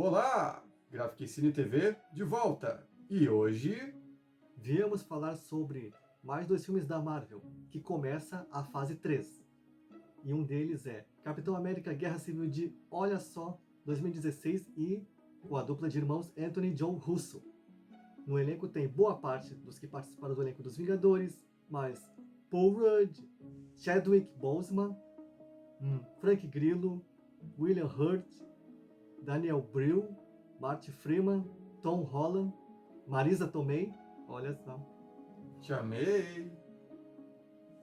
Olá, Graficine TV de volta. E hoje viemos falar sobre mais 2 filmes da Marvel, que começa a fase 3. E um deles é Capitão América Guerra Civil de, olha só, 2016 e com a dupla de irmãos Anthony e John Russo. No elenco tem boa parte dos que participaram do elenco dos Vingadores, mas Paul Rudd, Chadwick Boseman, Frank Grillo, William Hurt, Daniel Brühl, Martin Freeman, Tom Holland, Marisa Tomei, olha só. te amei.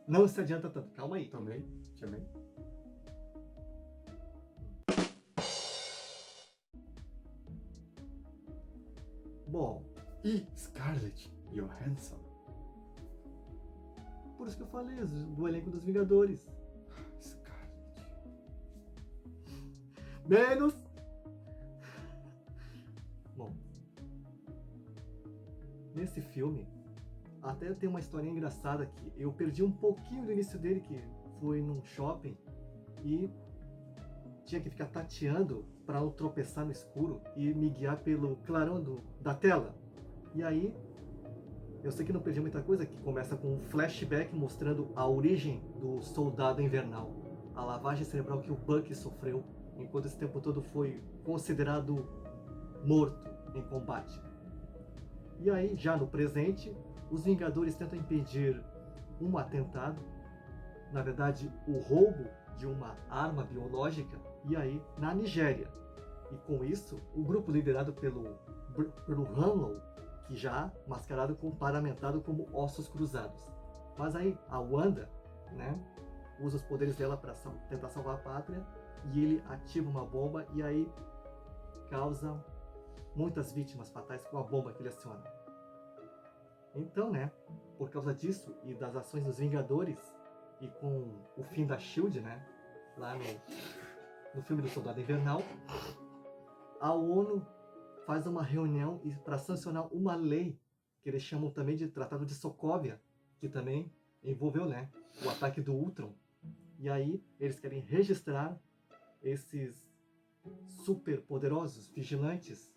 Não se adianta tanto, calma aí. Tomei, te amei. Bom, E Scarlett Johansson. por isso que eu falei, do elenco dos Vingadores. Scarlett. Menos! Bom, nesse filme, até tem uma historinha engraçada que eu perdi um pouquinho do início dele, que foi num shopping e tinha que ficar tateando para não tropeçar no escuro e me guiar pelo clarão da tela. E aí, eu sei que não perdi muita coisa, que começa com um flashback mostrando a origem do Soldado Invernal, a lavagem cerebral que o Bucky sofreu, enquanto esse tempo todo foi considerado morto em combate. E aí, já no presente, os Vingadores tentam impedir um atentado, na verdade, o roubo de uma arma biológica, e aí, na Nigéria. E com isso, o grupo liderado pelo Hanlow, que já mascarado paramentado como Ossos Cruzados. Mas aí, a Wanda, né, usa os poderes dela para tentar salvar a pátria, e ele ativa uma bomba, e aí causa muitas vítimas fatais com a bomba que ele aciona. Então, né, por causa disso e das ações dos Vingadores e com o fim da SHIELD, né, lá no filme do Soldado Invernal, a ONU faz uma reunião para sancionar uma lei que eles chamam também de Tratado de Sokovia, que também envolveu, né, o ataque do Ultron. E aí eles querem registrar esses super poderosos vigilantes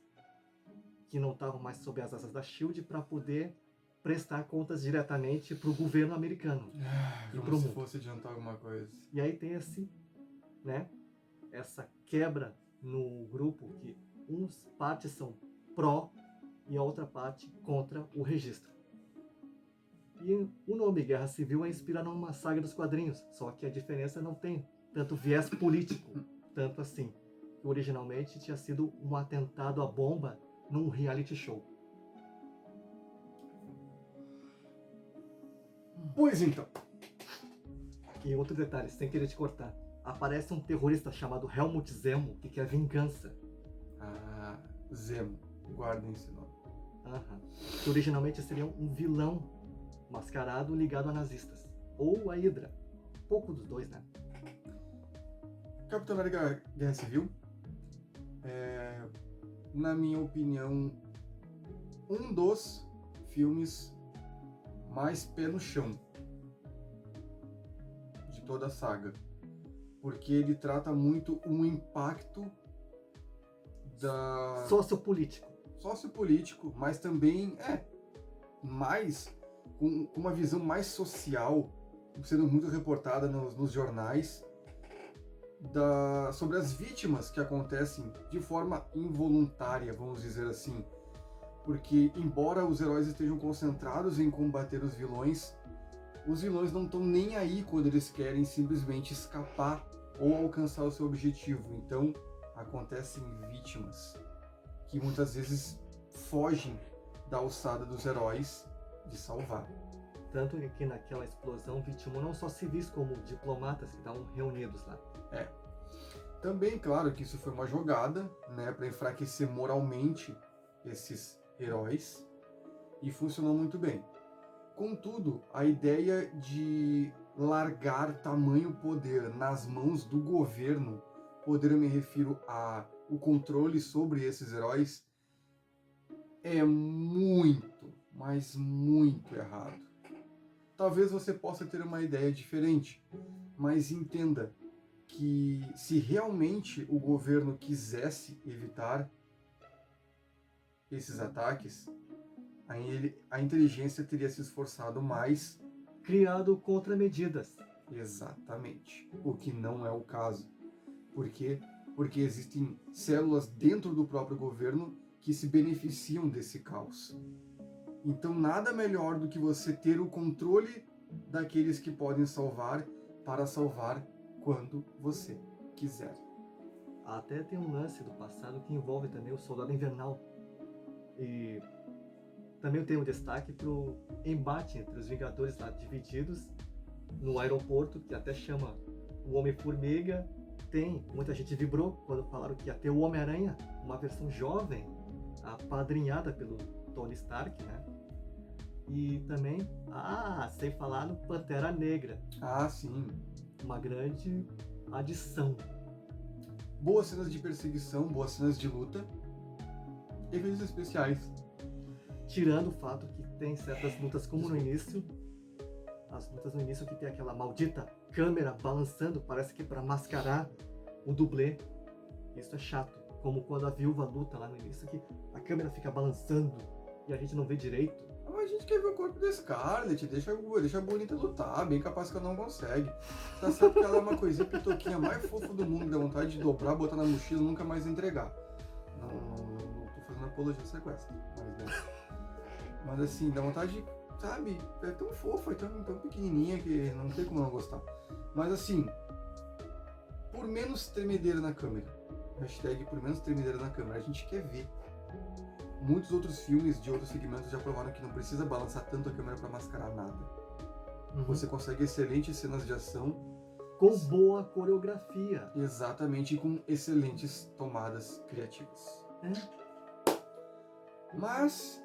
que não estavam mais sob as asas da SHIELD para poder prestar contas diretamente para o governo americano e para o Como se mundo. fosse adiantar alguma coisa. E aí tem essa quebra no grupo, que uns partes são pró e a outra parte contra o registro. E o nome Guerra Civil é inspirado numa saga dos quadrinhos, só que a diferença não tem tanto viés político, tanto assim. Originalmente tinha sido um atentado à bomba num reality show. Pois então. E outro detalhe, sem querer te cortar, aparece um terrorista chamado Helmut Zemo, que quer vingança. Ah, Zemo. Guardem esse nome. Que originalmente seria um vilão mascarado ligado a nazistas. Ou a Hydra. Pouco dos dois, né? Capitão América Guerra Civil é, na minha opinião, um dos filmes mais pé no chão de toda a saga, porque ele trata muito um impacto da sociopolítico, mas também mais com uma visão mais social, sendo muito reportada nos jornais, sobre as vítimas que acontecem de forma involuntária, vamos dizer assim. Porque, embora os heróis estejam concentrados em combater os vilões não estão nem aí quando eles querem simplesmente escapar ou alcançar o seu objetivo. Então, acontecem vítimas que muitas vezes fogem da alçada dos heróis de salvar. Tanto que naquela explosão vitimou não só civis como diplomatas que estavam reunidos lá. Também, claro, que isso foi uma jogada, né, para enfraquecer moralmente esses heróis, e funcionou muito bem. Contudo, a ideia de largar tamanho poder nas mãos do governo, poder eu me refiro ao controle sobre esses heróis, é muito, mas muito errado. Talvez você possa ter uma ideia diferente, mas entenda que se realmente o governo quisesse evitar esses ataques, a inteligência teria se esforçado mais. Criado contramedidas. Exatamente. O que não é o caso. Por quê? Porque existem células dentro do próprio governo que se beneficiam desse caos. Então, nada melhor do que você ter o controle daqueles que podem salvar para salvar quando você quiser. Até tem um lance do passado que envolve também o Soldado Invernal. E também eu tenho um destaque para o embate entre os Vingadores lá divididos no aeroporto, que até chama o Homem-Formiga. Muita gente vibrou quando falaram que ia ter o Homem-Aranha, uma versão jovem, apadrinhada pelo Tony Stark, né? E também, sem falar no Pantera Negra. Ah, sim. Uma grande adição. Boas cenas de perseguição, boas cenas de luta. Efeitos especiais. Tirando o fato que tem certas lutas como no início, as lutas no início que tem aquela maldita câmera balançando, parece que é para mascarar o dublê. Isso é chato, como quando a Viúva luta lá no início, que a câmera fica balançando e a gente não vê direito. Mas a gente quer ver o corpo da Scarlett, deixa a bonita lutar, bem capaz que ela não consegue. Tá certo que ela é uma coisinha pitoquinha mais fofa do mundo, dá vontade de dobrar, botar na mochila e nunca mais entregar. Não tô fazendo apologia de sequestro, mas assim, dá vontade de, sabe, é tão fofa, é tão pequenininha que não tem como não gostar. Mas assim, por menos tremedeira na câmera, hashtag por menos tremedeira na câmera, a gente quer ver. Muitos outros filmes de outros segmentos já provaram que não precisa balançar tanto a câmera para mascarar nada. Você consegue excelentes cenas de ação. Com boa coreografia. Exatamente, e com excelentes tomadas criativas. Mas,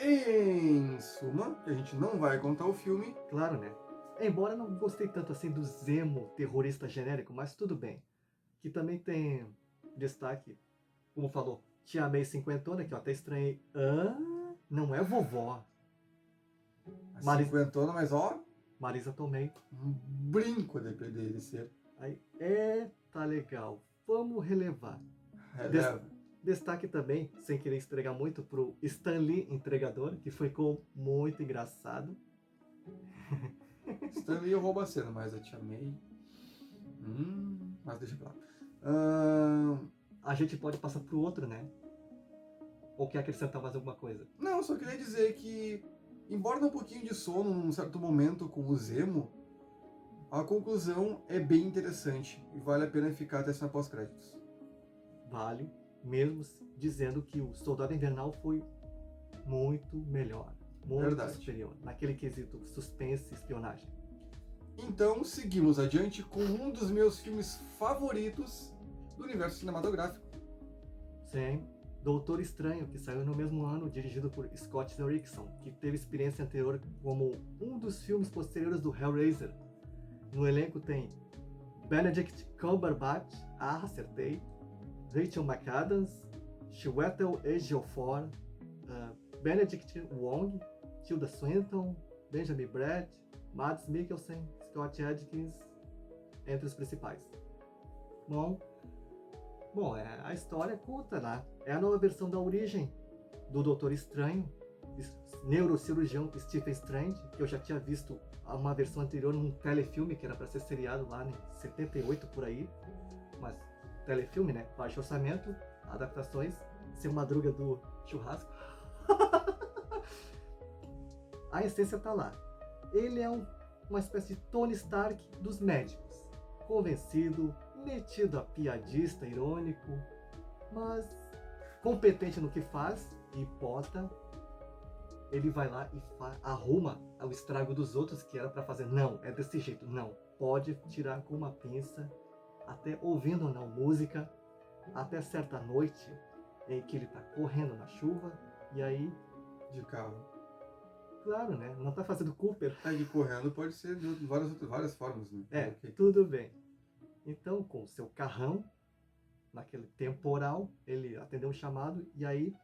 em suma, que a gente não vai contar o filme. Claro, né? Embora eu não gostei tanto assim do Zemo terrorista genérico, mas tudo bem. Que também tem destaque, como falou, Tia May cinquentona, que eu até estranhei. Não é vovó. Cinquentona, mas ó... Marisa Tomei. Um brinco dele ser. Aí, tá legal. Vamos relevar. Releva. Destaque também, sem querer entregar muito, pro Stan Lee entregador, que ficou muito engraçado. Stan Lee rouba a cena, mas a Tia May... mas deixa pra lá. A gente pode passar pro outro, né? Ou quer acrescentar mais alguma coisa? Não, só queria dizer que, embora dê um pouquinho de sono num certo momento com o Zemo, a conclusão é bem interessante e vale a pena ficar até cena pós-créditos. Vale, mesmo dizendo que o Soldado Invernal foi muito melhor, muito superior, naquele quesito suspense e espionagem. Então, seguimos adiante com um dos meus filmes favoritos do universo cinematográfico. Sim, Doutor Estranho, que saiu no mesmo ano, dirigido por Scott Derrickson, que teve experiência anterior como um dos filmes posteriores do Hellraiser. No elenco tem Benedict Cumberbatch, acertei, Rachel McAdams, Chiwetel Ejiofor, Benedict Wong, Tilda Swinton, Benjamin Bratt, Mads Mikkelsen, Scott Adkins, entre os principais. Bom, a história conta lá. É a nova versão da origem do Doutor Estranho, neurocirurgião Stephen Strange, que eu já tinha visto uma versão anterior num telefilme que era para ser seriado lá em 78 por aí, mas telefilme, né? Baixo orçamento, adaptações, Seu Madruga do churrasco. A essência tá lá. Ele é uma espécie de Tony Stark dos médicos, convencido, metido a piadista, irônico, mas competente no que faz e bota. Ele vai lá e arruma o estrago dos outros que era para fazer. Não, é desse jeito. Não, pode tirar com uma pinça, até ouvindo ou não música, até certa noite em que ele tá correndo na chuva e aí... De carro. Claro, né? Não tá fazendo Cooper. Aí correndo pode ser de várias formas, né? Okay. Tudo bem. Então, com o seu carrão, naquele temporal, ele atendeu um chamado e aí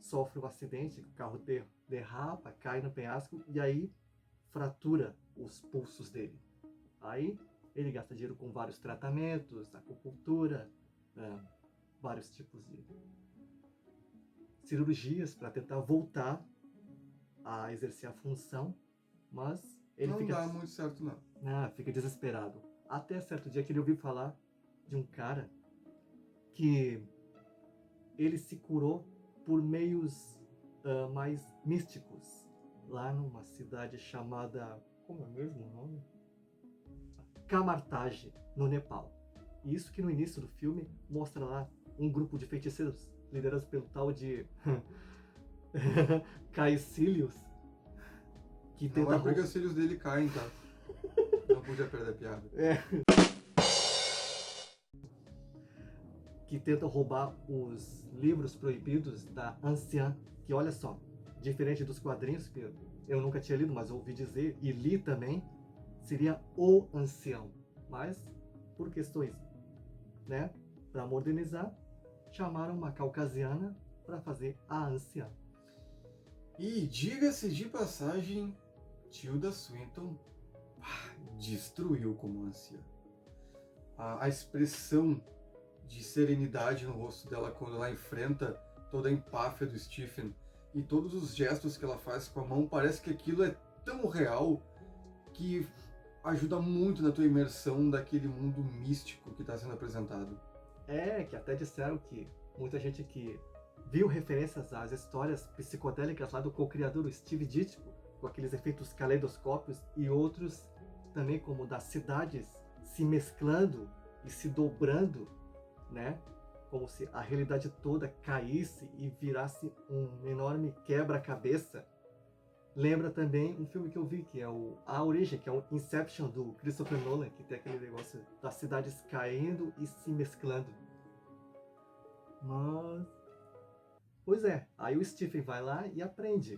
sofre um acidente, o carro derrapa, cai no penhasco e aí fratura os pulsos dele. Aí ele gasta dinheiro com vários tratamentos, acupuntura, vários tipos de cirurgias para tentar voltar a exercer a função, mas ele Não dá muito certo, não. fica desesperado. Até certo dia que ele ouviu falar de um cara que ele se curou por meios mais místicos, lá numa cidade chamada... Como é mesmo o nome? Kamartaj, no Nepal. E isso que no início do filme mostra lá um grupo de feiticeiros liderados pelo tal de Caecilius, que Não tenta é porque os cílios dele caem, tá? Não podia perder a piada. Que tenta roubar os livros proibidos da anciã, que olha só, diferente dos quadrinhos, que eu nunca tinha lido, mas ouvi dizer, e li também, seria o ancião. Mas, por questões, né, para modernizar, chamaram uma caucasiana para fazer a anciã. E diga-se de passagem, Tilda Swinton destruiu como anciã. A expressão de serenidade no rosto dela quando ela enfrenta toda a empáfia do Stephen e todos os gestos que ela faz com a mão, parece que aquilo é tão real que ajuda muito na tua imersão daquele mundo místico que está sendo apresentado. Que até disseram que muita gente que viu referências às histórias psicodélicas lá do co-criador, o Steve Ditko, com aqueles efeitos caleidoscópios, e outros também como das cidades se mesclando e se dobrando, né? Como se a realidade toda caísse e virasse um enorme quebra-cabeça. Lembra também um filme que eu vi, que é A Origem, que é o Inception do Christopher Nolan, que tem aquele negócio das cidades caindo e se mesclando. Mas... Pois é, aí o Stephen vai lá e aprende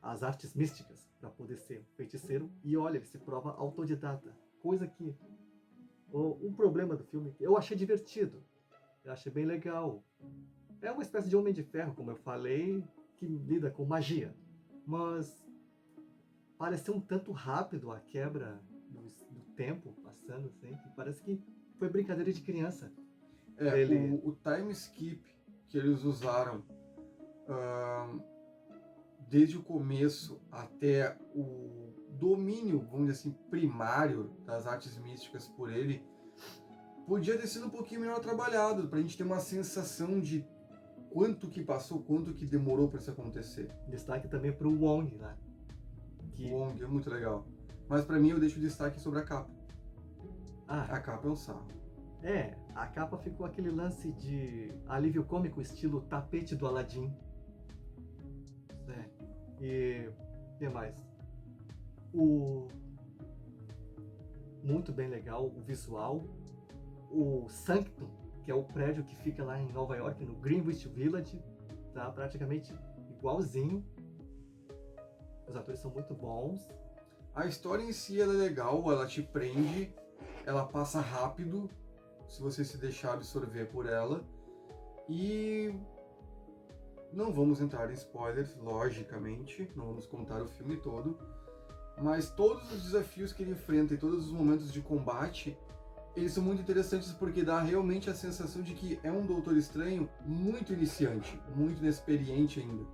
as artes místicas para poder ser feiticeiro, e olha, ele se prova autodidata. Coisa que... Um problema do filme, eu achei divertido, eu achei bem legal. É uma espécie de Homem de Ferro, como eu falei, que lida com magia. Mas pareceu um tanto rápido a quebra do tempo passando, assim, que parece que foi brincadeira de criança. O time skip que eles usaram desde o começo até o domínio, vamos dizer assim, primário das artes místicas por ele, podia ter sido um pouquinho melhor trabalhado, pra gente ter uma sensação de quanto que passou, quanto que demorou para isso acontecer. Destaque também pro Wong, né? O Wong é muito legal. Mas pra mim eu deixo destaque sobre a capa. A capa é um sarro. A capa ficou aquele lance de alívio cômico, estilo tapete do Aladdin. E o que mais? Muito bem legal o visual. O Sanctum, que é o prédio que fica lá em Nova York, no Greenwich Village, tá praticamente igualzinho. Os atores são muito bons. A história em si ela é legal, ela te prende, ela passa rápido, se você se deixar absorver por ela. E não vamos entrar em spoilers, logicamente, não vamos contar o filme todo, mas todos os desafios que ele enfrenta e todos os momentos de combate, eles são muito interessantes porque dá realmente a sensação de que é um Doutor Estranho muito iniciante, muito inexperiente ainda.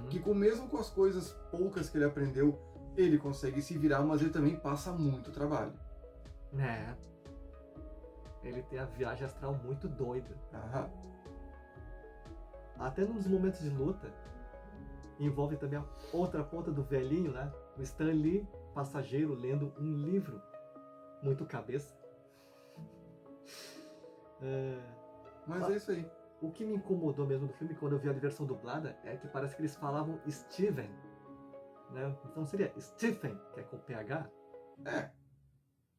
Que mesmo com as coisas poucas que ele aprendeu, ele consegue se virar, mas ele também passa muito trabalho. Ele tem a viagem astral muito doida. Aham. Até nos momentos de luta, envolve também a outra ponta do velhinho, né? O Stan Lee, passageiro, lendo um livro. Muito cabeça. Mas é isso aí. O que me incomodou mesmo do filme, quando eu vi a versão dublada, é que parece que eles falavam Steven, né? Então seria Stephen, que é com PH?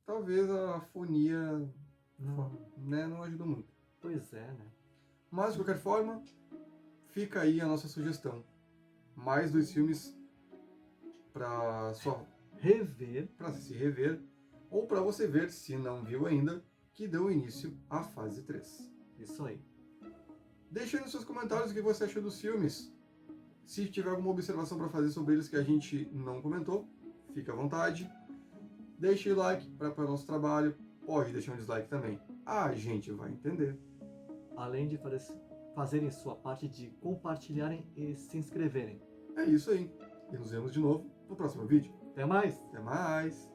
Talvez a fonia não ajudou muito. Pois é, né? Mas, de qualquer forma, fica aí a nossa sugestão. Mais 2 filmes para se rever, ou para você ver, se não viu ainda, que deu início à fase 3. Isso aí. Deixe aí nos seus comentários o que você achou dos filmes. Se tiver alguma observação para fazer sobre eles que a gente não comentou, fique à vontade. Deixe o like para apoiar o nosso trabalho. Pode deixar um dislike também. A gente vai entender. além de fazerem sua parte de compartilharem e se inscreverem. É isso aí. E nos vemos de novo no próximo vídeo. Até mais! Até mais!